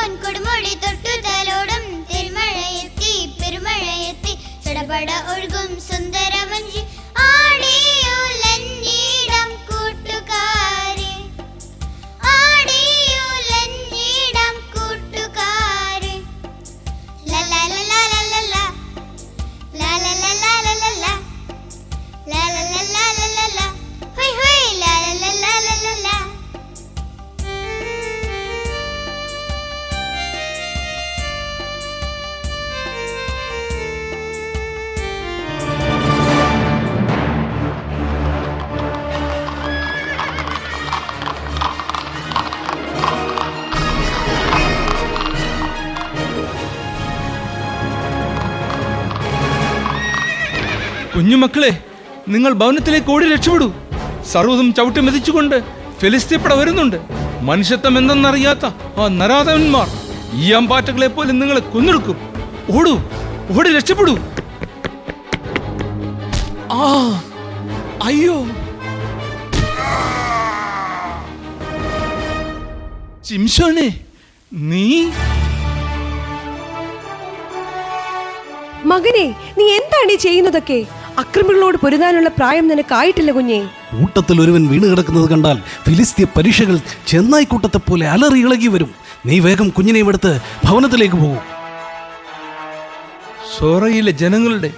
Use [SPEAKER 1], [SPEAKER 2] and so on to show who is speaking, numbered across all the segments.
[SPEAKER 1] ശിംശോൻ കൊടുമുടി തൊട്ടു തലോടും തിരുമഴയെത്തി പെരുമഴയെത്തി ചടപട ഒഴുകും സുന്ദര വഞ്ചി ആടിയുലഞ്ഞിടം കൂട്ടുകാരെ ആടിയുലഞ്ഞിടം കൂട്ടുകാരെ ലലലലലലല ലലലലലലല ലലലലലലല ഹോയ് ഹോയ് ലലലലലലല.
[SPEAKER 2] കുഞ്ഞുമക്കളെ, നിങ്ങൾ ഭവനത്തിലേക്ക് ഓടി രക്ഷപ്പെടൂ. സർവ്വതും ചവിട്ടി മെതിച്ചുകൊണ്ട് ഫെലിസ്ത്യപ്പട വരുന്നുണ്ട്. മനുഷ്യത്വം എന്തെന്നറിയാത്ത ആ നരാധവന്മാർ ഈ അമ്പാറ്റകളെ പോലെ നിങ്ങളെ കൊന്നെടുക്കും. ഓടൂ, ഓടി രക്ഷപ്പെടൂ. ആ അയ്യോ, ശിംശോനെ, നീ
[SPEAKER 3] മകനെ, നീ എന്താണ് ചെയ്യുന്നതൊക്കെ? അക്രമികളോട് പൊരുതാനുള്ള പ്രായം നിനക്കായിട്ടില്ല കുഞ്ഞേ.
[SPEAKER 4] കൂട്ടത്തിൽ ഒരുവൻ വീണ് കിടക്കുന്നത് കണ്ടാൽ ഫിലിസ്തീയ പരീക്ഷകൾ ചെന്നായിക്കൂട്ടത്തെ പോലെ അലറി ഇളകി വരും. നീ വേഗം കുഞ്ഞിനെയും എടുത്ത് ഭവനത്തിലേക്ക് പോകും.
[SPEAKER 2] സോറയിലെ ജനങ്ങളുടെ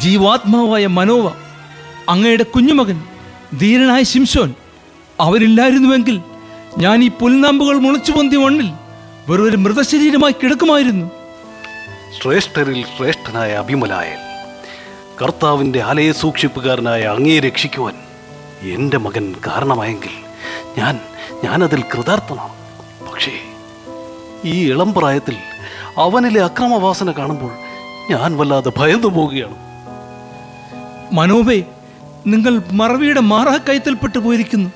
[SPEAKER 2] ജീവാത്മാവായ മനോവ, അങ്ങയുടെ കുഞ്ഞുമകൻ ധീരനായ ശിംശോൻ, അവരില്ലായിരുന്നുവെങ്കിൽ ഞാൻ ഈ പുൽനാമ്പുകൾ മുളച്ചു പൊന്തിയ മണ്ണിൽ വെറൊരു മൃതശരീരമായി കിടക്കുമായിരുന്നു.
[SPEAKER 4] ശ്രേഷ്ഠരിൽ ശ്രേഷ്ഠനായ അഭിമലായൻ, കർത്താവിൻ്റെ ആലയ സൂക്ഷിപ്പുകാരനായ അങ്ങയെ രക്ഷിക്കുവാൻ എൻ്റെ മകൻ കാരണമായെങ്കിൽ ഞാനതിൽ കൃതാർത്ഥനാണ്. പക്ഷേ ഈ ഇളം പ്രായത്തിൽ അവനിലെ അക്രമവാസന കാണുമ്പോൾ ഞാൻ വല്ലാതെ ഭയന്നു പോവുകയാണ്.
[SPEAKER 2] മനോവേ, നിങ്ങൾ മറവിയുടെ മാറാക്കയത്തിൽപ്പെട്ടു പോയിരിക്കുന്നു.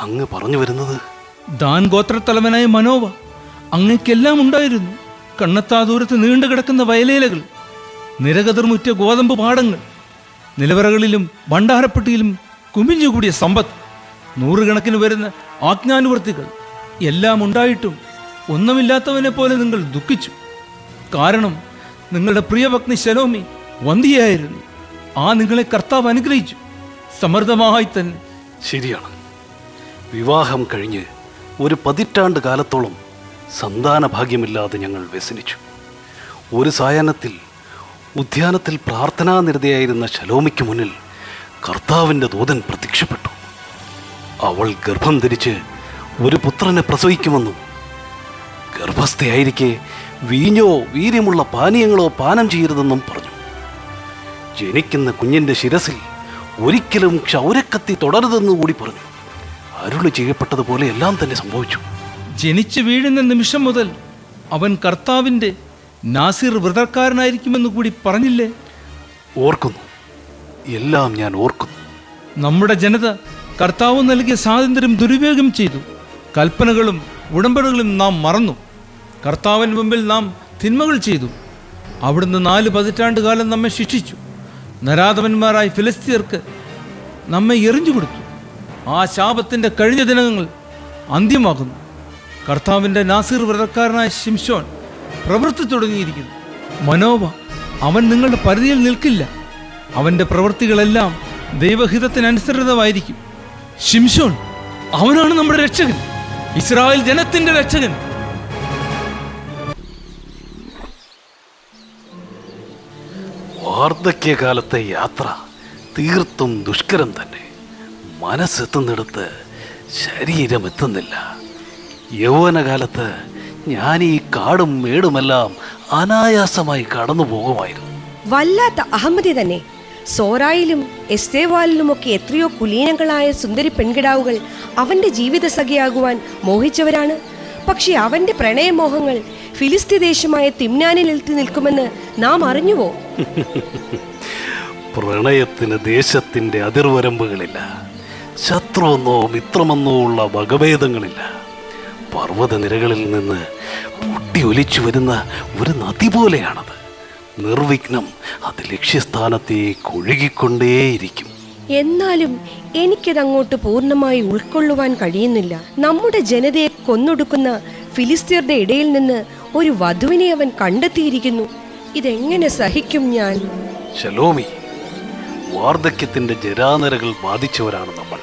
[SPEAKER 4] അങ്ങ് പറഞ്ഞു വരുന്നത്?
[SPEAKER 2] ദാൻ ഗോത്രത്തലവനായ മനോവ, അങ്ങയ്ക്കെല്ലാം ഉണ്ടായിരുന്നു. കണ്ണെത്താ ദൂരത്ത് നീണ്ടു കിടക്കുന്ന വയലേലകൾ, നിരകതിർമുറ്റ ഗോതമ്പ് പാടങ്ങൾ, നിലവറകളിലും ഭണ്ഡാരപ്പെട്ടിയിലും കുമിഞ്ഞുകൂടിയ സമ്പത്ത്, നൂറുകണക്കിന് വരുന്ന ആജ്ഞാനുവർത്തികൾ എല്ലാം ഉണ്ടായിട്ടും ഒന്നുമില്ലാത്തവനെ പോലെ നിങ്ങൾ ദുഃഖിച്ചു. കാരണം നിങ്ങളുടെ പ്രിയപത്നി ശലോമി വന്ധ്യയായിരുന്നു. ആ നിങ്ങളെ കർത്താവ് അനുഗ്രഹിച്ചു, സമൃദ്ധമായി തന്നെ.
[SPEAKER 4] ശരിയാണ്. വിവാഹം കഴിഞ്ഞ് ഒരു 10 കാലത്തോളം സന്താന ഭാഗ്യമില്ലാതെ ഞങ്ങൾ വ്യസനിച്ചു. ഒരു സായാഹ്നത്തിൽ ഉദ്യാനത്തിൽ പ്രാർത്ഥനാനിരതയായിരുന്ന ശലോമിക്ക് മുന്നിൽ കർത്താവിൻ്റെ ദൂതൻ പ്രത്യക്ഷപ്പെട്ടു. അവൾ ഗർഭം ധരിച്ച് ഒരു പുത്രനെ പ്രസവിക്കുമെന്നും ഗർഭസ്ഥയായിരിക്കെ വീഞ്ഞോ വീര്യമുള്ള പാനീയങ്ങളോ പാനം ചെയ്യരുതെന്നും പറഞ്ഞു. ജനിക്കുന്ന കുഞ്ഞിൻ്റെ ശിരസിൽ ഒരിക്കലും ക്ഷൗരക്കത്തി തുടരുതെന്നു കൂടി പറഞ്ഞു. അരുളി ചെയ്യപ്പെട്ടതുപോലെ എല്ലാം തന്നെ സംഭവിച്ചു.
[SPEAKER 2] ജനിച്ചു വീഴുന്ന നിമിഷം മുതൽ അവൻ കർത്താവിൻ്റെ നാസിർ വ്രതക്കാരനായിരിക്കുമെന്ന് കൂടി പറഞ്ഞില്ലേ?
[SPEAKER 4] ഓർക്കുന്നു, എല്ലാം ഞാൻ ഓർക്കുന്നു.
[SPEAKER 2] നമ്മുടെ ജനത കർത്താവ് നൽകിയ സ്വാതന്ത്ര്യം ദുരുപയോഗം ചെയ്തു. കൽപ്പനകളും ഉടമ്പടികളും നാം മറന്നു. കർത്താവിന് മുമ്പിൽ നാം തിന്മകൾ ചെയ്തു. അവിടുന്ന് 4 പതിറ്റാണ്ട് കാലം നമ്മെ ശിക്ഷിച്ചു. നരാധവന്മാരായ ഫിലിസ്തീയർക്ക് നമ്മെ എറിഞ്ഞു കൊടുത്തു. ആ ശാപത്തിൻ്റെ കഴിഞ്ഞ ദിനങ്ങൾ അന്ത്യമാകുന്നു. കർത്താവിൻ്റെ നാസിർ വ്രതക്കാരനായ ശിംശോൻ പ്രവൃത്തി തുടങ്ങിയിരിക്കുന്നു. മനോവ, അവൻ നിങ്ങളുടെ പരിധിയിൽ നിൽക്കില്ല. അവൻ്റെ പ്രവൃത്തികളെല്ലാം ദൈവഹിതത്തിനനുസൃതമായിരിക്കും. ശിംശോൻ, അവനാണ് നമ്മുടെ രക്ഷകൻ, ഇസ്രായേൽ ജനത്തിൻ്റെ രക്ഷകൻ.
[SPEAKER 4] വാർദ്ധക്യകാലത്തെ യാത്ര തീർത്തും ദുഷ്കരം തന്നെ. മനസ്സെത്തുന്നിടത്ത് ശരീരം എത്തുന്നില്ല. യൗവനകാലത്ത് ഞാൻ ഈ കാടും മേടുമെല്ലാം അനായാസമായി കടന്നു പോകുമായിരുന്നു.
[SPEAKER 3] വല്ലാത്ത അഹമ്മതി തന്നെ. സോറായിലും എസ്തേവാലിലുമൊക്കെ എത്രയോ കുലീനങ്ങളായ സുന്ദരി പെൺകിടാവുകൾ അവന്റെ ജീവിത സഖിയാകുവാൻ മോഹിച്ചവരാണ്. പക്ഷെ അവന്റെ പ്രണയമോഹങ്ങൾ ഫിലിസ്തീ ദേശമായ തിമ്നാനിൽ എത്തി നിൽക്കുമെന്ന് നാം അറിഞ്ഞുവോ?
[SPEAKER 4] പ്രണയത്തിന് ദേശത്തിന്റെ അതിർവരമ്പുകളില്ല. ശത്രുവെന്നോ മിത്രമെന്നോ ഉള്ള വകഭേദങ്ങളില്ല. പർവ്വതനിരകളിൽ നിന്ന് പൊട്ടി ഒലിച്ചു വരുന്ന ഒരു നദി പോലെയാണത്. നിർവിഘ്നം അത് ലക്ഷ്യസ്ഥാനത്തേക്ക് ഒഴുകിക്കൊണ്ടേയിരിക്കും.
[SPEAKER 3] എന്നാലും എനിക്കതങ്ങോട്ട് പൂർണ്ണമായി ഉൾക്കൊള്ളുവാൻ കഴിയുന്നില്ല. നമ്മുടെ ജനതയെ കൊന്നൊടുക്കുന്ന ഫിലിസ്തീയരുടെ ഇടയിൽ നിന്ന് ഒരു വധുവിനെ അവൻ കണ്ടെത്തിയിരിക്കുന്നു. ഇതെങ്ങനെ സഹിക്കും ഞാൻ?
[SPEAKER 4] ശലോമി, വാർദ്ധക്യത്തിന്റെ ജരാനരകൾ ബാധിച്ചവരാണ് നമ്മൾ.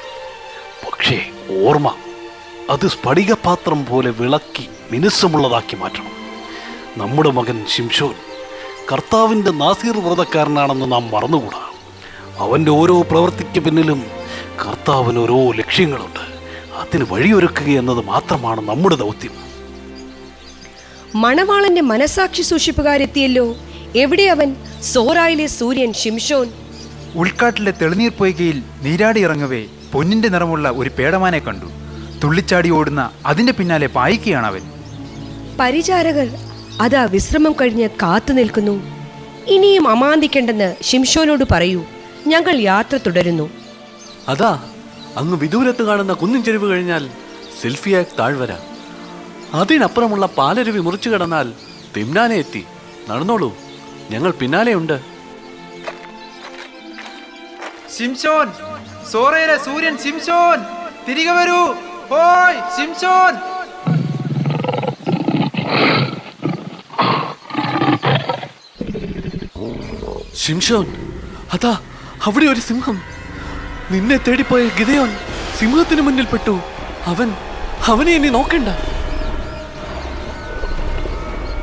[SPEAKER 4] പക്ഷേ ഓർമ്മ അത് സ്ഫടികപാത്രം പോലെ വിളക്കി മിനുസമുള്ളതാക്കി മാറ്റണം. നമ്മുടെ മകൻ ശിംശോൻ കർത്താവിൻ്റെ നാസീർ വ്രതക്കാരനാണെന്ന് നാം മറന്നുകൂടാ. അവൻ്റെ ഓരോ പ്രവൃത്തിക്ക് പിന്നിലും കർത്താവിന് ഓരോ ലക്ഷ്യങ്ങളുണ്ട്. അതിന് വഴിയൊരുക്കുക എന്നത് മാത്രമാണ് നമ്മുടെ ദൗത്യം.
[SPEAKER 3] മണവാളന്റെ മനസാക്ഷി സൂക്ഷിപ്പുകാരെത്തിയല്ലോ. എവിടെ അവൻ? സോറായിലെ സൂര്യൻ ശിംശോൻ.
[SPEAKER 5] ഉൾക്കാട്ടിലെ തെളിനീർ പൊയ്കയിൽ നീരാടി ഇറങ്ങവേ പൊന്നിന്റെ നിറമുള്ള ഒരു പേടമാനെ കണ്ടു. തുള്ളിച്ചാടി ഓടുന്ന അതിന്റെ പിന്നാലെ പായിക്കുകയാണവൻ.
[SPEAKER 3] പരിചാരകർ അതാ വിശ്രമം കഴിഞ്ഞ് കാത്തു നിൽക്കുന്നു. ഇനിയും അമാന്തിക്കേണ്ടെന്ന് ശിംശോനോട് പറയൂ. ഞങ്ങൾ യാത്ര തുടരുന്നു.
[SPEAKER 6] അതാ അങ്ങ് വിദൂരത്ത് കാണുന്ന കുന്നിൻ ചെരുവ് കഴിഞ്ഞാൽ സെൽഫിയ താഴ്വര. അതിനപ്പുറമുള്ള പാലരുവി മുറിച്ചു കടന്നാൽ തിമ്നാനെ എത്തി. നടന്നോളൂ, ഞങ്ങൾ പിന്നാലെയുണ്ട്.
[SPEAKER 5] ശിംശോൻ, സോറയിലെ സൂര്യൻ ശിംശോൻ, തിരികെ വരൂ. ഹോയ് ശിംശോൻ!
[SPEAKER 6] ശിംശോൻ, അതാ അവിടെ ഒരു സിംഹം. നിന്നെ തേടിപ്പോയ ഗിദെയോൻ സിംഹത്തിന് മുന്നിൽ പെട്ടു. അവനെ ഇനി നോക്കണ്ട.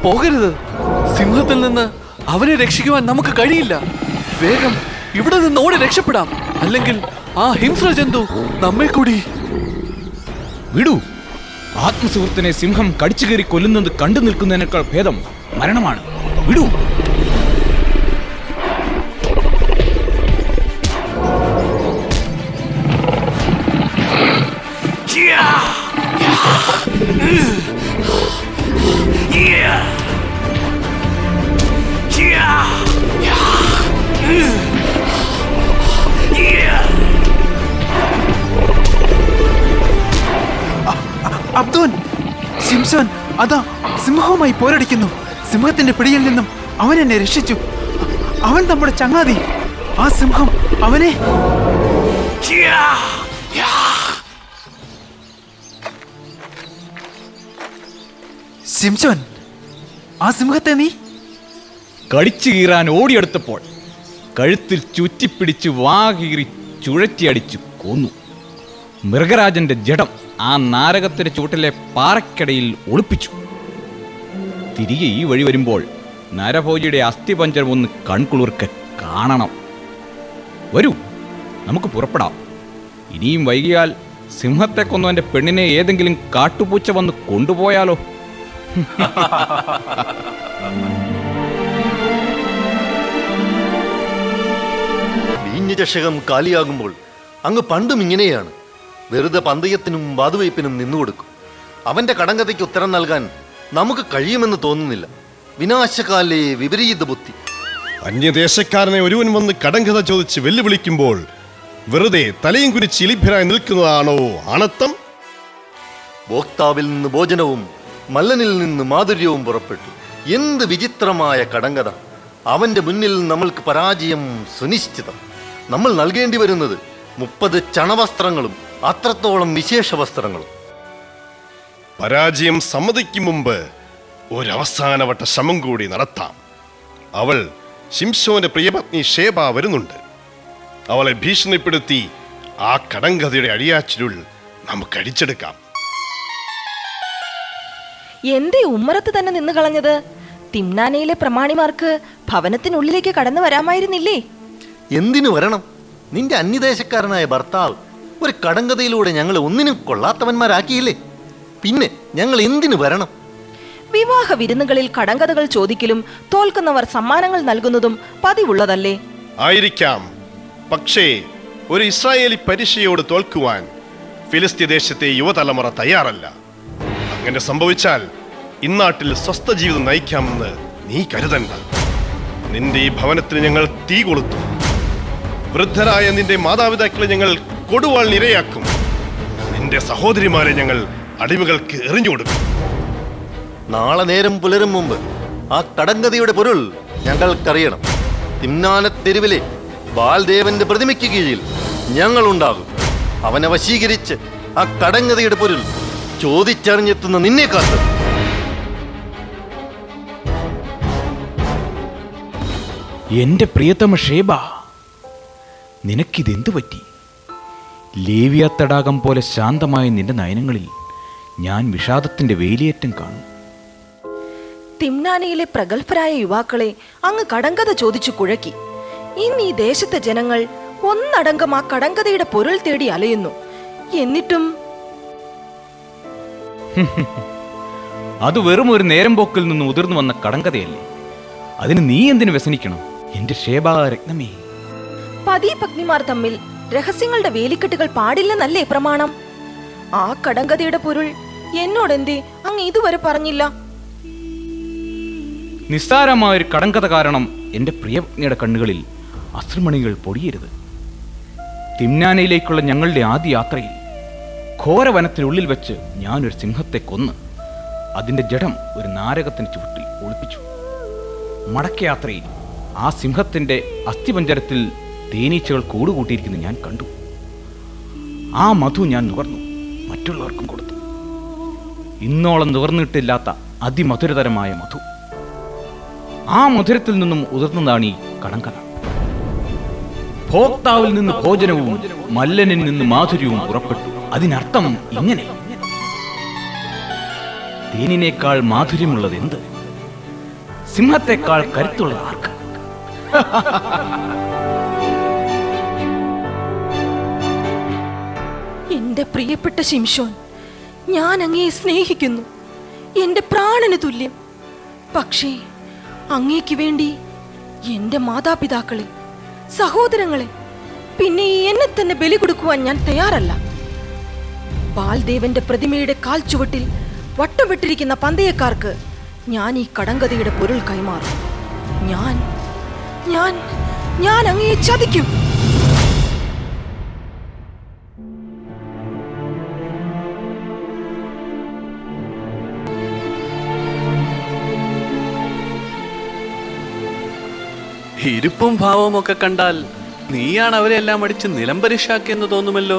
[SPEAKER 6] പോകരുത്. സിംഹത്തിൽ നിന്ന് അവനെ രക്ഷിക്കുവാൻ നമുക്ക് കഴിയില്ല. വേഗം ഇവിടെ നിന്ന് ഓടി രക്ഷപ്പെടാം. അല്ലെങ്കിൽ ആ ഹിംസ്ര ജന്തു നമ്മെ കൂടി.
[SPEAKER 2] വിടൂ. ആത്മസുഹൃത്തിനെ സിംഹം കടിച്ചു കയറി കൊല്ലുന്നത് കണ്ടു നിൽക്കുന്നതിനേക്കാൾ ഭേദം മരണമാണ്. വിടൂ.
[SPEAKER 5] അബ്ദോൻ, ശിംശോൻ അതാ സിംഹവുമായി പോരടിക്കുന്നു. സിംഹത്തിന്റെ പിടിയിൽ നിന്നും അവൻ എന്നെ രക്ഷിച്ചു. അവൻ നമ്മുടെ ചങ്ങാതി. ആ സിംഹം അവനെ... ശിംശോൻ, ആ സിംഹത്തെ നീ
[SPEAKER 2] കടിച്ചു കീറാൻ ഓടിയെടുത്തപ്പോൾ കഴുത്തിൽ ചുറ്റിപ്പിടിച്ച് വാകീറി ചുഴറ്റിയടിച്ചു കൊന്നു. മൃഗരാജന്റെ ജഡം ആ നാരകത്തിന്റെ ചൂട്ടിലെ പാറയ്ക്കടയിൽ ഒളിപ്പിച്ചു. തിരികെ ഈ വഴി വരുമ്പോൾ നരഭോജിയുടെ അസ്ഥിപഞ്ചരം ഒന്ന് കൺകുളിർക്കെ കാണണം. വരൂ, നമുക്ക് പുറപ്പെടാം. ഇനിയും വൈകിയാൽ സിംഹത്തെ കൊന്നവന്റെ പെണ്ണിനെ ഏതെങ്കിലും കാട്ടുപൂച്ച വന്ന് കൊണ്ടുപോയാലോ?
[SPEAKER 7] വീഞ്ഞചഷകം കാലിയാകുമ്പോൾ അങ്ങ് പണ്ടും ഇങ്ങനെയാണ്. വെറുതെ പന്തയത്തിനും വാതുവയ്പ്പിനും നിന്നുകൊടുക്കും. അവന്റെ കടങ്കഥയ്ക്ക് ഉത്തരം നൽകാൻ നമുക്ക് കഴിയുമെന്ന് തോന്നുന്നില്ല. വിനാശകാലേ വിപരീത ബുദ്ധി.
[SPEAKER 8] അന്യദേശക്കാരനെ ഒരുവൻ വന്ന് കടങ്കഥ ചോദിച്ച് വെല്ലുവിളിക്കുമ്പോൾ വെറുതെ തലയും കുരിച്ച് ഇലിഭ്യരായി നിൽക്കുന്നതാണോ ആണത്തം?
[SPEAKER 7] ഭോക്താവിൽ നിന്ന് ഭോജനവും മല്ലനിൽ നിന്ന് മാധുര്യവും പുറപ്പെട്ടു. എന്ത് വിചിത്രമായ കടങ്കഥ! അവന്റെ മുന്നിൽ നമ്മൾക്ക് പരാജയം സുനിശ്ചിതം. നമ്മൾ നൽകേണ്ടി വരുന്നത് 30 ചണവസ്ത്രങ്ങളും അത്രത്തോളം വിശേഷ വസ്ത്രങ്ങളും.
[SPEAKER 8] പരാജയം സമ്മതിക്കും മുമ്പ് ഒരവസാനവട്ട ശ്രമം കൂടി നടത്താം. അവൾ ശിംശോന്റെ പ്രിയപത്നി ഷേബ വരുന്നുണ്ട്. അവളെ ഭീഷണിപ്പെടുത്തി ആ കടങ്കഥയുടെ അടിയാച്ചിരുൾ നമുക്ക് അടിച്ചെടുക്കാം.
[SPEAKER 9] എന്തേ ഉമ്മറത്ത് തന്നെ നിന്ന് കളഞ്ഞത്? തിമ്നാനയിലെ പ്രമാണിമാർക്ക് ഭവനത്തിനുള്ളിലേക്ക് കടന്നു വരാമായിരുന്നില്ലേ?
[SPEAKER 7] എന്തിനു വരണം? നിന്റെ അന്യദേശക്കാരനായ ഭർത്താവ് ഒരു കടങ്കഥയിലൂടെ ഞങ്ങളെ ഒന്നിനും കൊള്ളാത്തവന്മാരാക്കിയില്ലേ? പിന്നെ ഞങ്ങൾ എന്തിനു വരണം?
[SPEAKER 9] വിവാഹ വിരുന്നുകളിൽ കടങ്കഥകൾ ചോദിക്കലും തോൽക്കുന്നവർ സമ്മാനങ്ങൾ നൽകുന്നതും പതിവുള്ളതല്ലേ?
[SPEAKER 8] ആയിരിക്കാം. പക്ഷേ ഒരു ഇസ്രായേലി പരീക്ഷയോട് തോൽക്കുവാൻ ഫിലിസ്തീൻ ദേശത്തെ യുവതലമുറ തയ്യാറല്ല. അങ്ങനെ സംഭവിച്ചാൽ ഇന്നാട്ടിൽ സ്വസ്ഥ ജീവിതം നയിക്കാമെന്ന് നീ കരുതണ്ട. നിന്റെ ഈ ഭവനത്തിന് ഞങ്ങൾ തീ കൊളുത്തും. വൃദ്ധരായ നിന്റെ മാതാപിതാക്കളെ ഞങ്ങൾ കൊടുവാളിന് ഇരയാക്കും. നിന്റെ സഹോദരിമാരെ ഞങ്ങൾ അടിമകൾക്ക് എറിഞ്ഞു കൊടുക്കും.
[SPEAKER 7] നാളെ നേരം പുലരും മുമ്പ് ആ കടങ്കഥയുടെ പൊരുൾ ഞങ്ങൾക്കറിയണം. തിമ്നാന തെരുവിലെ ബാൽദേവന്റെ പ്രതിമയ്ക്ക് കീഴിൽ ഞങ്ങളുണ്ടാകും. അവനെ വശീകരിച്ച് ആ കടങ്കഥയുടെ പൊരുൾ ചോദിച്ചറിഞ്ഞെത്തുന്ന നിന്നെ കാത്ത്.
[SPEAKER 10] എന്റെ പ്രിയതമ ഷേബ, നിനക്കിതെന്തു പറ്റി? ലേവിയ തടാകം പോലെ ശാന്തമായ നിന്റെ നയനങ്ങളിൽ ഞാൻ വിഷാദത്തിന്റെ വേലിയേറ്റം കാണും.
[SPEAKER 9] തിമ്നാനയിലെ പ്രഗത്ഭരായ യുവാക്കളെ അങ്ങ് കടങ്കഥ ചോദിച്ചു കുഴക്കി. ഇന്ന് ഈ ദേശത്തെ ജനങ്ങൾ ഒന്നടങ്കം ആ കടങ്കഥയുടെ പൊരുൾ തേടി അലയുന്നു. എന്നിട്ടും
[SPEAKER 10] അത് വെറും ഒരു നേരം പോക്കിൽ നിന്ന് ഉതിർന്നു വന്ന കടങ്കഥയല്ലേ? അതിന് നീ എന്തിനു വ്യസനിക്കണം എന്റെ ഷേബാരത്നമേ?
[SPEAKER 9] പതി പത്നിമാർ തമ്മിൽ രഹസ്യങ്ങളുടെ വേലിക്കെട്ടുകൾ പാടില്ലെന്നല്ലേ പ്രമാണം? ആ കടങ്കഥയുടെ പൊരുൾ എന്നോടെന്തേ അങ്ങ് ഇതുവരെ പറഞ്ഞില്ല?
[SPEAKER 10] നിസ്സാരമായൊരു കടങ്കഥ കാരണം എന്റെ പ്രിയപത്നിയുടെ കണ്ണുകളിൽ അശ്രുമണികൾ പൊടിയരുത്. തിമ്നാനയിലേക്കുള്ള ഞങ്ങളുടെ ആദ്യ യാത്രയിൽ ഘോരവനത്തിനുള്ളിൽ വെച്ച് ഞാനൊരു സിംഹത്തെ കൊന്ന് അതിന്റെ ജഡം ഒരു നാരകത്തിന് ചുവട്ടിൽ ഒളിപ്പിച്ചു. മടക്കയാത്രയിൽ ആ സിംഹത്തിന്റെ അസ്ഥിപഞ്ജരത്തിൽ തേനീച്ചകൾ കൂടുകൂട്ടിയിരിക്കുന്നത് ഞാൻ കണ്ടു. ആ മധു ഞാൻ നുകർന്നു, മറ്റുള്ളവർക്കും കൊടുത്തു. ഇന്നോളം നുകർന്നിട്ടില്ലാത്ത അതിമധുരതരമായ മധു. ആ മധുരത്തിൽ നിന്നും ഉതിർന്നതാണ് ഈ കടങ്കഥ. ഭോക്താവിൽ നിന്ന് ഭോജനവും മല്ലനിൽ നിന്ന് മാധുര്യവും പുറപ്പെട്ടു. അതിനർത്ഥം ഇങ്ങനെ: തേനിനേക്കാൾ മാധുര്യമുള്ളത് എന്ത്? സിംഹത്തെക്കാൾ കരുത്തുള്ളത് ആർക്ക്?
[SPEAKER 9] എന്റെ പ്രിയപ്പെട്ട ശിംശോൻ, ഞാൻ അങ്ങയെ സ്നേഹിക്കുന്നു, എന്റെ പ്രാണന് തുല്യം. പക്ഷേ അങ്ങേക്ക് വേണ്ടി എന്റെ മാതാപിതാക്കളെ, സഹോദരങ്ങളെ, പിന്നെ എന്നെ തന്നെ ബലി കൊടുക്കുവാൻ ഞാൻ തയ്യാറല്ല. ബാൽദേവന്റെ പ്രതിമയുടെ കാൽ ചുവട്ടിൽ വട്ടമിട്ടിരിക്കുന്ന പന്തയക്കാർക്ക് ഞാൻ ഈ കടങ്കഥയുടെ പൊരുൾ കൈമാറും. ഞാൻ ഞാൻ ഞാൻ അങ്ങയെ ചതിക്കും.
[SPEAKER 6] ഇരിപ്പും ഭാവവും ഒക്കെ കണ്ടാൽ നീയാണ് അവരെ എല്ലാം അടിച്ച് നിലംപരിശാക്കിയെന്ന് തോന്നുമല്ലോ.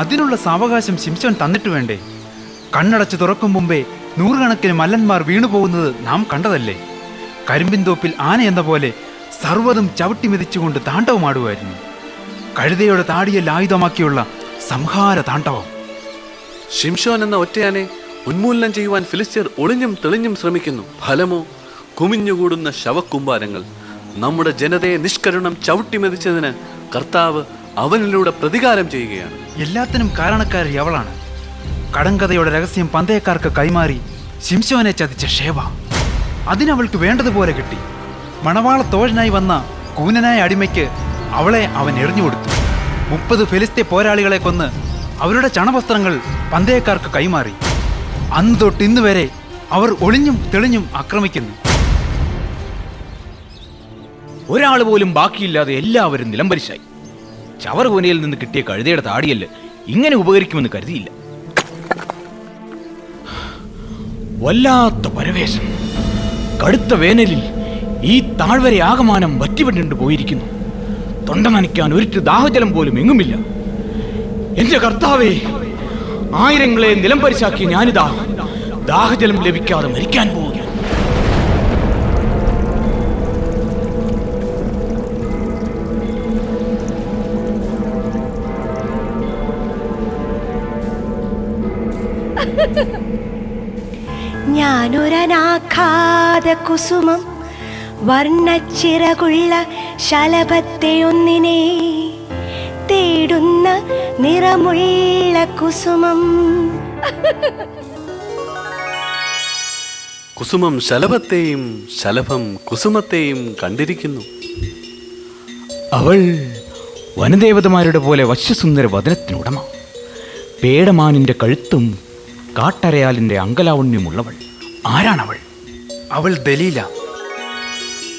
[SPEAKER 5] അതിനുള്ള സാവകാശം ശിംശോൻ തന്നിട്ട് വേണ്ടേ? കണ്ണടച്ച് തുറക്കും മുമ്പേ നൂറുകണക്കിന് മല്ലന്മാർ വീണുപോകുന്നത് നാം കണ്ടതല്ലേ? കരിമ്പിൻ തോപ്പിൽ ആന എന്ന പോലെ സർവ്വതും ചവിട്ടി മെതിച്ചുകൊണ്ട് താണ്ഡവമാടുമായിരുന്നു. കഴുതയുടെ താടിയിൽ ആയുധമാക്കിയുള്ള സംഹാര താണ്ഡവം.
[SPEAKER 6] ശിംശോൻ എന്ന ഒറ്റയാനെ ഉന്മൂലനം ചെയ്യുവാൻ ഫിലിസ്ത്യർ ഒളിഞ്ഞും തെളിഞ്ഞും ശ്രമിക്കുന്നു. ഫലമോ കുമിഞ്ഞുകൂടുന്ന ശവക്കുമ്പാരങ്ങൾ. നമ്മുടെ ജനതയെ നിഷ്കരുണം ചവിട്ടി മെതിച്ചതിന് കർത്താവ് അവനിലൂടെ പ്രതികാരം ചെയ്യുകയാണ്.
[SPEAKER 5] എല്ലാത്തിനും കാരണക്കാരി അവളാണ്. കടങ്കഥയുടെ രഹസ്യം പന്തയക്കാർക്ക് കൈമാറി ശിംശോനെ ചതിച്ച ഷേബ. അതിനവൾക്ക് വേണ്ടതുപോലെ കിട്ടി. മണവാളത്തോഴനായി വന്ന കൂനനായ അടിമയ്ക്ക് അവളെ അവൻ എറിഞ്ഞുകൊടുത്തു. 30 ഫെലിസ്ത്യ പോരാളികളെ കൊന്ന് അവരുടെ ചണവസ്ത്രങ്ങൾ പന്തയക്കാർക്ക് കൈമാറി. അന്ന് തൊട്ട് ഇന്ന് വരെ അവർ ഒളിഞ്ഞും തെളിഞ്ഞും ആക്രമിക്കുന്നു.
[SPEAKER 10] ഒരാൾ പോലും ബാക്കിയില്ലാതെ എല്ലാവരും നിലംപരിശായി. ചവറുകൂനയിൽ നിന്ന് കിട്ടിയ കഴുതയുടെ താടിയല് ഇങ്ങനെ ഉപകരിക്കുമെന്ന് കരുതിയില്ല. വല്ലാത്ത പരവേശം. കടുത്ത വേനലിൽ ഈ താഴ്വര ആകമാനം വറ്റിവിട്ടുണ്ട് പോയിരിക്കുന്നു. തൊണ്ട നനയ്ക്കാൻ ഒരിറ്റ് ദാഹജലം പോലും എങ്ങുമില്ല. എന്റെ കർത്താവേ, ആയിരങ്ങളെ നിലംപരിശാക്കി ഞാനിതാ ദാഹജലം ലഭിക്കാതെ മരിക്കാൻ പോകുന്നു.
[SPEAKER 3] ഞാനൊരനാഘാത കുസുമം, വർണ്ണച്ചിറകുള്ള ശലഭത്തെ ഒന്നിനെ തേടുന്ന നിറമുള്ള കുസുമം.
[SPEAKER 6] കുസുമം ശലഭത്തെയും ശലഭം കുസുമത്തെയും കണ്ടിരിക്കുന്നു.
[SPEAKER 10] അവൾ വനദേവതമാരുടെ പോലെ വശ്യസുന്ദര വദനത്തിനുടമ, പേടമാനിന്റെ കഴുത്തും കാട്ടരയാലിന്റെ അങ്കലാവണ്യമുള്ളവൾ. ആരാണവൾ?
[SPEAKER 5] അവൾ ദലീല,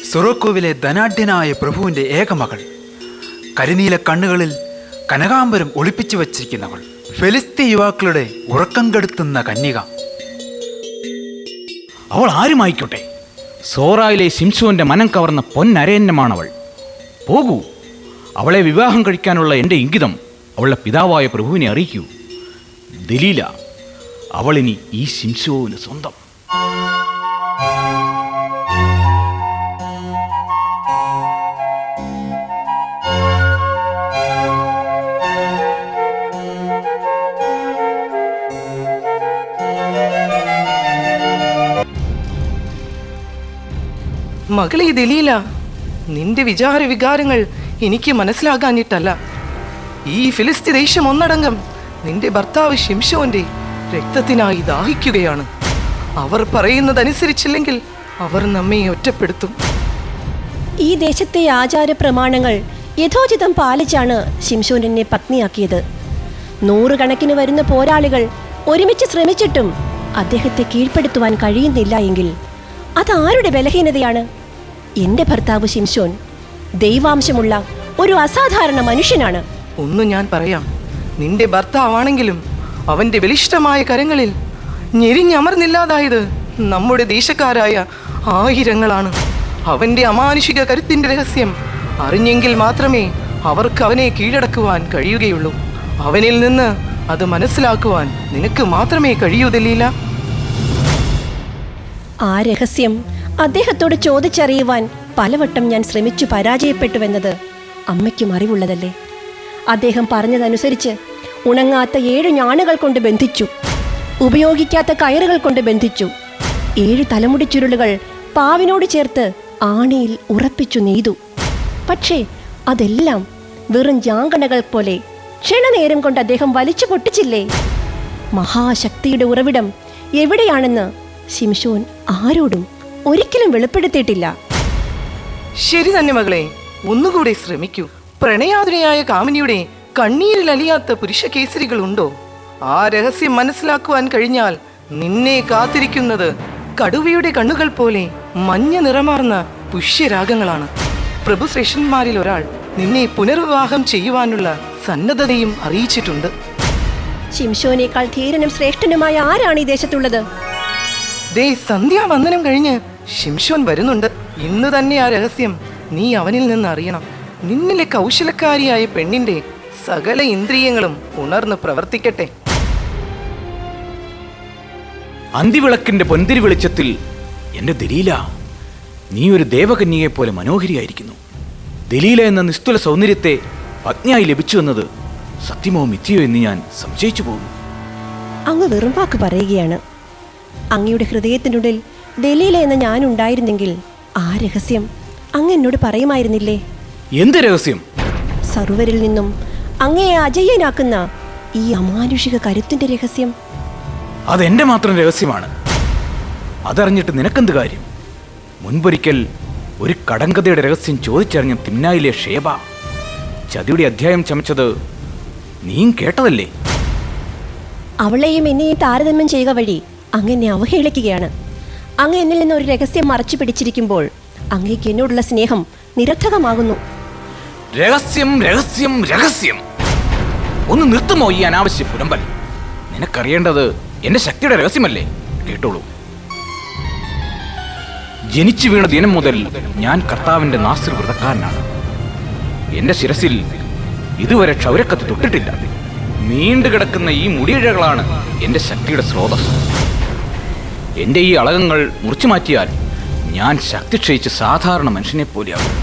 [SPEAKER 5] സൊറോക്കോവിലെ ധനാഢ്യനായ പ്രഭുവിന്റെ ഏകമകൾ. കരിനീല കണ്ണുകളിൽ കനകാംബരം ഒളിപ്പിച്ചു വച്ചിരിക്കുന്നവൾ. ഫെലിസ്ത്യ യുവാക്കളുടെ ഉറക്കം കെടുത്തുന്ന കന്യക.
[SPEAKER 10] അവൾ ആരുമായിക്കോട്ടെ, സോറായിലെ ശിംശോന്റെ മനം കവർന്ന പൊന്നരയന്നമാണവൾ. പോകൂ, അവളെ വിവാഹം കഴിക്കാനുള്ള എൻ്റെ ഇംഗിതം അവളുടെ പിതാവായ പ്രഭുവിനെ അറിയിക്കൂ. ദലീല, അവളിനി ഈ ശിംശോന് സ്വന്തം.
[SPEAKER 11] മകളെ ദലീല, നിന്റെ വിചാര വികാരങ്ങൾ എനിക്ക് മനസ്സിലാകാഞ്ഞിട്ടല്ല. ഈ ഫിലിസ്തീൻ ദേശം ഒന്നടങ്കം നിന്റെ ഭർത്താവ് ശിംശോന്റെ രക്തത്തിനായി ദാഹിക്കുകയാണ്. അവർ പറയുന്നതനുസരിച്ചില്ലെങ്കിൽ അവർ നമ്മെ ഒറ്റപ്പെടുത്തും.
[SPEAKER 12] ഈ ദേശത്തെ ആചാര പ്രമാണങ്ങൾ യഥോചിതം പാലിച്ചാണ് ശിംശോൻ എന്നെ പത്നിയാക്കിയത്. 100 കണക്കിന് വരുന്ന പോരാളികൾ ഒരുമിച്ച് ശ്രമിച്ചിട്ടും അദ്ദേഹത്തെ കീഴ്പ്പെടുത്തുവാൻ കഴിയുന്നില്ല എങ്കിൽ അതാരുടെ ബലഹീനതയാണ്? എൻ്റെ ഭർത്താവ് ശിംശോൻ ദൈവാംശമുള്ള ഒരു അസാധാരണ മനുഷ്യനാണ്.
[SPEAKER 11] ഒന്ന് ഞാൻ പറയാം. നിന്റെ ഭർത്താവാണെങ്കിലും അവന്റെ ബലിഷ്ഠമായ കരങ്ങളിൽ ഞെരിഞ്ഞമർന്നില്ലാതായത് നമ്മുടെ ദേശക്കാരായ ആയിരങ്ങളാണ്. അവന്റെ അമാനുഷിക കരുത്തിന്റെ രഹസ്യം അറിഞ്ഞെങ്കിൽ മാത്രമേ അവർക്ക് അവനെ കീഴടക്കുവാൻ കഴിയുകയുള്ളൂ. അവനിൽ നിന്ന് അത് മനസ്സിലാക്കുവാൻ നിനക്ക് മാത്രമേ കഴിയൂ ദലീല.
[SPEAKER 12] ആ രഹസ്യം അദ്ദേഹത്തോട് ചോദിച്ചറിയുവാൻ പലവട്ടം ഞാൻ ശ്രമിച്ചു പരാജയപ്പെട്ടുവെന്നത് അമ്മയ്ക്കും അറിവുള്ളതല്ലേ. അദ്ദേഹം പറഞ്ഞതനുസരിച്ച് ഉണങ്ങാത്ത 7 ഞാണുകൾ കൊണ്ട് ബന്ധിച്ചു, ഉപയോഗിക്കാത്ത കയറുകൾ കൊണ്ട് ബന്ധിച്ചു, 7 തലമുടി ചുരുളുകൾ പാവിനോട് ചേർത്ത് ആണിയിൽ ഉറപ്പിച്ചു നെയ്തു. പക്ഷേ അതെല്ലാം വെറും ജാങ്കണകൾ പോലെ ക്ഷണനേരം കൊണ്ട് അദ്ദേഹം വലിച്ചു പൊട്ടിച്ചില്ലേ. മഹാശക്തിയുടെ ഉറവിടം എവിടെയാണെന്ന് ശിംശോൻ ആരോടും ഒരിക്കലും വെളിപ്പെടുത്തിയിട്ടില്ല.
[SPEAKER 11] ശരി തന്നെ മകളെ, ഒന്നുകൂടെ ശ്രമിക്കൂ. പ്രണയാതുരയായ കാമിനിയുടെ കണ്ണീരിൽ അലിയാത്ത പുരുഷ കേസരികളുണ്ടോ? ആ രഹസ്യം മനസ്സിലാക്കുവാൻ കഴിഞ്ഞാൽ നിന്നെ കാത്തിരിക്കുന്നത് കടുവയുടെ കണ്ണുകൾ പോലെ മഞ്ഞ നിറമാർന്ന പുഷ്യരാഗങ്ങളാണ്. പ്രഭുശ്രേഷ്ഠന്മാരിൽ ഒരാൾ നിന്നെ പുനർവിവാഹം ചെയ്യുവാനുള്ള സന്നദ്ധതയും അറിയിച്ചിട്ടുണ്ട്.
[SPEAKER 12] ശിംശോനേക്കാൾ ധീരനും ശ്രേഷ്ഠനുമായ ആരാണ് ഈ ദേശത്തുള്ളത്?
[SPEAKER 11] ദേ, സന്ധ്യാവന്ദനം കഴിഞ്ഞ് ശിംശോൻ വരുന്നുണ്ട്. ഇന്ന് തന്നെ ആ രഹസ്യം നീ അവനിൽ നിന്ന് അറിയണം. നിന്നിലെ കൗശലക്കാരിയായ പെണ്ണിന്റെ സകല ഇന്ദ്രിയങ്ങളും ഉണർന്ന് പ്രവർത്തിക്കട്ടെ.
[SPEAKER 10] അന്തിവിളക്കിന്റെ പൊന്തിരി വെളിച്ചത്തിൽ എൻ്റെ ദലീല, നീ ഒരു ദേവകന്യയെ പോലെ മനോഹരിയായിരിക്കുന്നു. ദലീല എന്ന നിസ്തുല സൗന്ദര്യത്തെ പത്നിയായി ലഭിച്ചു എന്നത് സത്യമോ മിഥ്യയോ എന്ന് ഞാൻ സംശയിച്ചു പോകുന്നു.
[SPEAKER 12] അങ്ങ് വെറും വാക്ക് പറയുകയാണ്. അങ്ങയുടെ ഹൃദയത്തിനുള്ളിൽ ദലീല എന്ന ഞാൻ ഉണ്ടായിരുന്നെങ്കിൽ ആ രഹസ്യം അങ്ങ് എന്നോട് പറയുമായിരുന്നില്ലേ?
[SPEAKER 10] എന്ത് രഹസ്യം?
[SPEAKER 12] സർവരിൽ നിന്നും അങ്ങയെ അജയ്യനാക്കുന്ന ഈ അമാനുഷിക കരുത്തിന്റെ രഹസ്യം.
[SPEAKER 10] അതെന്റെ മാത്രം രഹസ്യമാണ്. അതറിഞ്ഞിട്ട് നിനക്കെന്ത് കാര്യം? മുൻപൊരിക്കൽ ഒരു കടങ്കഥയുടെ രഹസ്യം ചോദിച്ചറിഞ്ഞ തിമ്നായിലെ ഷേബ ചതിയുടെ അധ്യായം ചമച്ചത് നീയും കേട്ടതല്ലേ?
[SPEAKER 12] അവളെയും എന്നെയും താരതമ്യം ചെയ്യുക വഴി അങ്ങനെ അവഹേളിക്കുകയാണ്. അങ്ങ് എന്നിൽ നിന്ന് ഒരു രഹസ്യം മറച്ചു പിടിച്ചിരിക്കുമ്പോൾ അങ്ങേക്ക് എന്നോടുള്ള സ്നേഹം നിരർത്ഥകമാകുന്നു.
[SPEAKER 10] രഹസ്യം രഹസ്യം രഹസ്യം! ഒന്ന് നിർത്തുമോ ഈ അനാവശ്യ പുലമ്പൽ? നിനക്കറിയേണ്ടത് എന്റെ ശക്തിയുടെ രഹസ്യമല്ലേ? കേട്ടോളൂ. ജനിച്ചു വീണ ദിനം മുതൽ ഞാൻ കർത്താവിന്റെ നാസിർ വ്രതക്കാരനാണ്. എന്റെ ശിരസിൽ ഇതുവരെ ക്ഷൗരക്കത്തി തൊട്ടിട്ടില്ല. നീണ്ടു കിടക്കുന്ന ഈ മുടിയിഴകളാണ് എന്റെ ശക്തിയുടെ സ്രോതസ്. എന്റെ ഈ അളകങ്ങൾ മുറിച്ചു മാറ്റിയാൽ ഞാൻ ശക്തി ക്ഷയിച്ച് സാധാരണ മനുഷ്യനെ പോലെയാകും.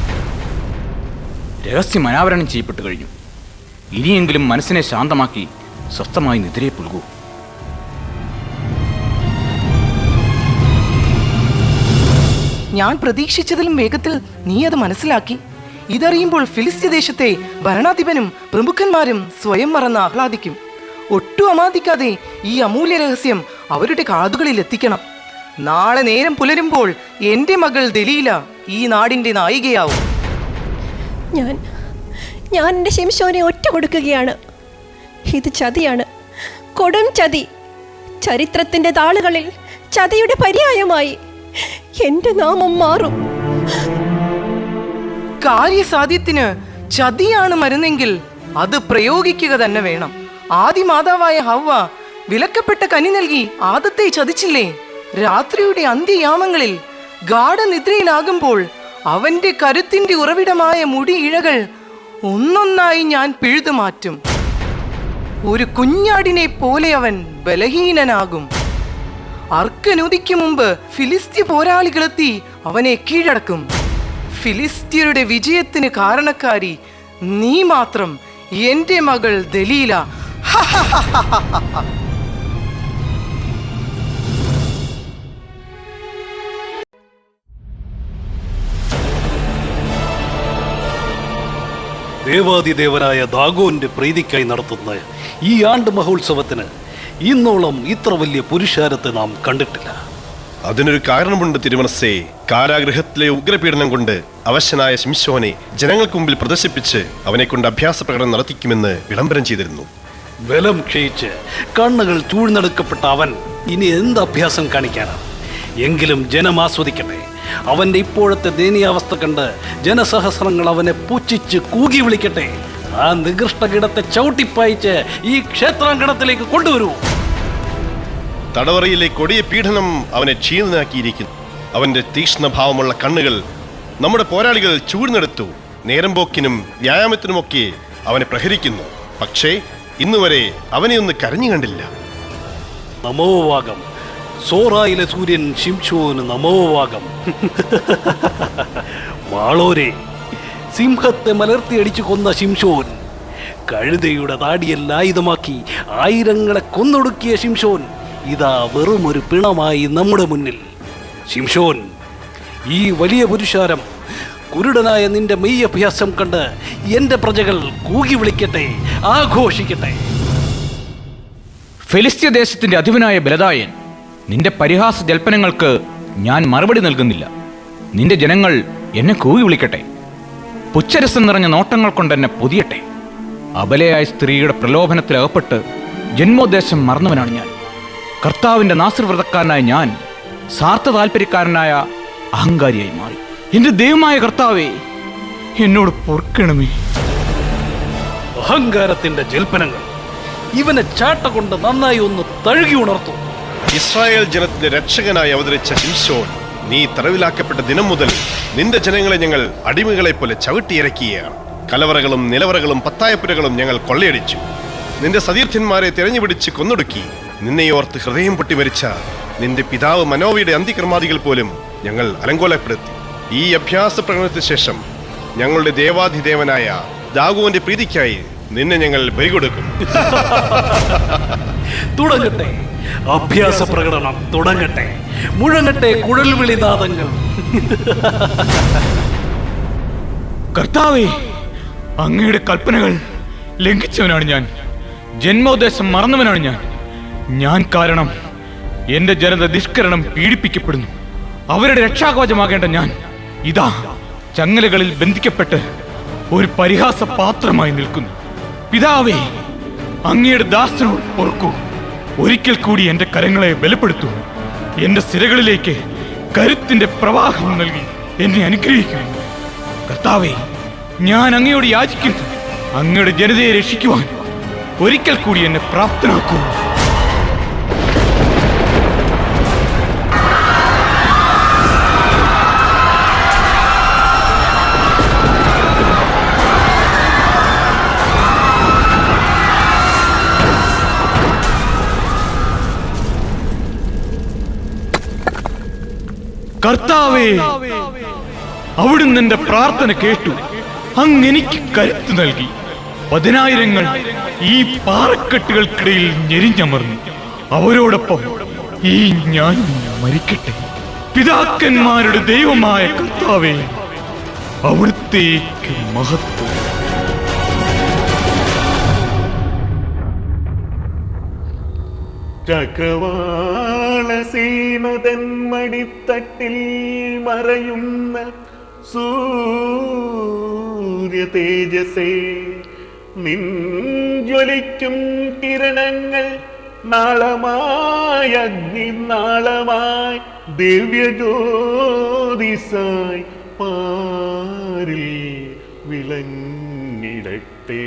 [SPEAKER 10] രഹസ്യം അനാവരണം ചെയ്യപ്പെട്ടു കഴിഞ്ഞു. ഇനിയെങ്കിലും മനസ്സിനെ ശാന്തമാക്കി സ്വസ്ഥമായി നിദ്രയെ പുൽകൂ.
[SPEAKER 11] ഞാൻ പ്രതീക്ഷിച്ചതിലും വേഗത്തിൽ നീ അത് മനസ്സിലാക്കി. ഇതറിയുമ്പോൾ ഫിലിസ്തീൻ ദേശത്തെ ഭരണാധിപനും പ്രമുഖന്മാരും സ്വയം മറന്ന് ആഹ്ലാദിക്കും. ഒട്ടും അമാദിക്കാതെ ഈ അമൂല്യ രഹസ്യം അവരുടെ കാതുകളിൽ എത്തിക്കണം. നാളെ നേരം പുലരുമ്പോൾ എൻ്റെ മകൾ ദലീല ഈ നാടിൻ്റെ നായികയാവും.
[SPEAKER 12] ഞാൻ എൻ്റെ ശിംശോനെ ഒറ്റ കൊടുക്കുകയാണ്. ഇത് ചതിയാണ്, കൊടും ചതി. ചരിത്രത്തിൻ്റെ താളുകളിൽ ചതിയുടെ പര്യായമായി എൻ്റെ നാമം മാറും.
[SPEAKER 11] കാര്യസാധ്യത്തിന് ചതിയാണ് മരുന്നെങ്കിൽ അത് പ്രയോഗിക്കുക തന്നെ വേണം. ആദിമാതാവായ ഹവ്വ വിലക്കപ്പെട്ട കനി നൽകി ആദത്തെ ചതിച്ചില്ലേ? രാത്രിയുടെ അന്ത്യയാമങ്ങളിൽ ഗാഠനിദ്രയിലാകുമ്പോൾ അവന്റെ കരുത്തിന്റെ ഉറവിടമായ മുടി ഇഴകൾ ഒന്നൊന്നായി ഞാൻ പിഴുതു മാറ്റും. ഒരു കുഞ്ഞാടിനെ പോലെ അവൻ ബലഹീനനാകും. അർക്കനുദിക്ക് മുമ്പ് ഫിലിസ്ത്യ പോരാളികളെത്തി അവനെ കീഴടക്കും. ഫിലിസ്ത്യരുടെ വിജയത്തിന് കാരണക്കാരി നീ മാത്രം, എന്റെ മകൾ ദലീല.
[SPEAKER 4] ദേവാദിദേവനായ ദാഗോന്റെ പ്രീതിക്കായി നടത്തുന്ന ഈ ആണ്ട് മഹോത്സവത്തിന് ഇന്നോളം ഇത്ര വലിയ പുരുഷാരത്തെ നാം കണ്ടിട്ടില്ല.
[SPEAKER 8] അതിനൊരു കാരണമുണ്ട് തിരുമനസ്സേ. കാരാഗൃഹത്തിലെ ഉഗ്രപീഡനം കൊണ്ട് അവശനായ ശിംശോനെ ജനങ്ങൾക്ക് മുമ്പിൽ പ്രദർശിപ്പിച്ച് അവനെ കൊണ്ട് അഭ്യാസ പ്രകടനം നടത്തിക്കുമെന്ന് വിളംബരം ചെയ്തിരുന്നു.
[SPEAKER 4] ബലം ക്ഷയിച്ച് കണ്ണുകൾ ചൂഴ്ന്നെടുക്കപ്പെട്ട അവൻ ഇനി എന്ത് അഭ്യാസം കാണിക്കാനാണ്? എങ്കിലും ജനം ആസ്വദിക്കട്ടെ. അവന്റെ ഇപ്പോഴത്തെ ദയനീയാവസ്ഥ കണ്ട് ജനസഹസ്രങ്ങൾ അവനെ പുച്ഛിച്ച് കൂകി വിളിക്കട്ടെ. ആ നികൃഷ്ടകിടത്തെ ചവിട്ടിപ്പായിച്ച് ഈ ക്ഷേത്രാങ്കണത്തിലേക്ക് കൊണ്ടുവരൂ.
[SPEAKER 8] തടവറയിലെ കൊടിയ പീഡനം അവനെ ക്ഷീണനാക്കിയിരിക്കുന്നു. അവന്റെ തീക്ഷ്ണഭാവമുള്ള കണ്ണുകൾ നമ്മുടെ പോരാളികൾ ചൂഴ്ന്നെടുത്തു. നേരം പോക്കിനും വ്യായാമത്തിനുമൊക്കെ അവനെ പ്രഹരിക്കുന്നു. പക്ഷേ ഇന്നുവരെ അവനെ ഒന്ന് കരഞ്ഞു കണ്ടില്ല.
[SPEAKER 4] നമോവാകം. സോറായിലെ സൂര്യൻ ശിംശോന് നമോവാകം. മാളോരെ, സിംഹത്തെ മലർത്തിയടിച്ചു കൊന്ന ശിംശോൻ, കഴുതയുടെ താടിയെല്ലാം ആയുധമാക്കി ആയിരങ്ങളെ കൊന്നൊടുക്കിയ ശിംശോൻ ഇതാ വെറുമൊരു പിണമായി നമ്മുടെ മുന്നിൽ. ശിംശോൻ, ഈ വലിയ പുരുഷാരം, കുരുടനായ നിന്റെ മെയ്യഭ്യാസം കണ്ട് എന്റെ പ്രജകൾ കൂകി വിളിക്കട്ടെ, ആഘോഷിക്കട്ടെ.
[SPEAKER 10] ഫെലിസ്ത്യ ദേശത്തിന്റെ അധിപനായ ബലദായൻ, നിന്റെ പരിഹാസ ജൽപ്പനങ്ങൾക്ക് ഞാൻ മറുപടി നൽകുന്നില്ല. നിന്റെ ജനങ്ങൾ എന്നെ കൂകി വിളിക്കട്ടെ, പുച്ഛരസം നിറഞ്ഞ നോട്ടങ്ങൾ കൊണ്ട് എന്നെ പൊതിയട്ടെ. അബലയായ സ്ത്രീയുടെ പ്രലോഭനത്തിൽ അകപ്പെട്ട് ജന്മോദ്ദേശം മറന്നവനാണ് ഞാൻ. കർത്താവിന്റെ നാസിർ വ്രതക്കാരനായ ഞാൻ സ്വാർത്ഥ താല്പര്യക്കാരനായ അഹങ്കാരിയായി മാറി. എന്റെ ദൈവമായ കർത്താവേ, എന്നോട് പൊറുക്കണമേ.
[SPEAKER 4] അഹങ്കാരത്തിന്റെ ജൽപ്പനങ്ങൾ ഇവനെ ചാട്ട കൊണ്ട് നന്നായി ഒന്ന് തഴുകി ഉണർത്തും.
[SPEAKER 8] ഇസ്രായേൽ ജനത്തിന്റെ രക്ഷകനായി അവതരിച്ച ശിംശോൻ, നീ തടവിലാക്കപ്പെട്ട ദിനം മുതൽ നിന്റെ ജനങ്ങളെ ഞങ്ങൾ അടിമകളെ പോലെ ചവിട്ടിയിറക്കുകയാണ്. കലവറകളും നിലവറകളും പത്തായപ്പുരകളും ഞങ്ങൾ കൊള്ളയടിച്ചു. നിന്റെ സതീർത്ഥന്മാരെ തിരഞ്ഞുപിടിച്ച് കൊന്നൊടുക്കി. നിന്നെ ഓർത്ത് ഹൃദയം പൊട്ടി മരിച്ച നിന്റെ പിതാവ് മനോവയുടെ അന്ത്യകർമാദികൾ പോലും ഞങ്ങൾ അലങ്കോലപ്പെടുത്തി. ഈ അഭ്യാസ പ്രകടനത്തിന് ശേഷം ഞങ്ങളുടെ ദേവാധിദേവനായ ദാഗോന്റെ പ്രീതിക്കായി നിന്നെ ഞങ്ങൾ ബലികൊടുക്കും.
[SPEAKER 4] തുടങ്ങട്ടെ, അഭ്യാസ പ്രകടനം തുടങ്ങട്ടെ. മുഴങ്ങട്ടെ കുഴൽവിളിനാദങ്ങൾ.
[SPEAKER 10] കർത്താവേ, അങ്ങയുടെ കൽപ്പനകൾ ലംഘിച്ചവനാണ് ഞാൻ. ജന്മോദ്ദേശം മറന്നവനാണ് ഞാൻ. ഞാൻ കാരണം എന്റെ ജനത നിഷ്കരണം പീഡിപ്പിക്കപ്പെടുന്നു. അവരുടെ രക്ഷാകവചമാകേണ്ട ഞാൻ ഇതാ ചങ്ങലകളിൽ ബന്ധിക്കപ്പെട്ട് ഒരു പരിഹാസ പാത്രമായി നിൽക്കുന്നു. പിതാവേ, അങ്ങയുടെ ദാസനോട് പൊറുക്കൂ. ഒരിക്കൽ കൂടി എന്റെ കരങ്ങളെ ബലപ്പെടുത്തൂ. എന്റെ സിരകളിലേക്ക് കരുത്തിന്റെ പ്രവാഹം നൽകി എന്നെ അനുഗ്രഹിക്കൂ. കർത്താവേ, ഞാൻ അങ്ങയോട് യാചിക്കുന്നു. അങ്ങയുടെ ജനതയെ രക്ഷിക്കുവാൻ ഒരിക്കൽ കൂടി എന്നെ പ്രാപ്തനാക്കൂ. കർത്താവേ, അവിടുന്ന് എന്റെ പ്രാർത്ഥന കേട്ടു. അങ്ങ് എനിക്ക് കരുത്ത് നൽകി. 10,000 ഈ പാറക്കെട്ടുകൾക്കിടയിൽ ഞെരിഞ്ഞമർന്നു. അവരോടൊപ്പം ഈ ഞാൻ മരിക്കട്ടെ. പിതാക്കന്മാരുടെ ദൈവമായ കർത്താവേ, അവിടുത്തേക്ക് മഹത്വം.
[SPEAKER 13] ചക്രവാളസീമതൻ മടിത്തട്ടിൽ മറയുന്ന സൂര്യ തേജസേ, നിൻജ്വലിക്കും കിരണങ്ങൾ നാളമായി അഗ്നിനാളമായി ദിവ്യജ്യോതിസായി പാരിൽ വിളങ്ങിടട്ടെ.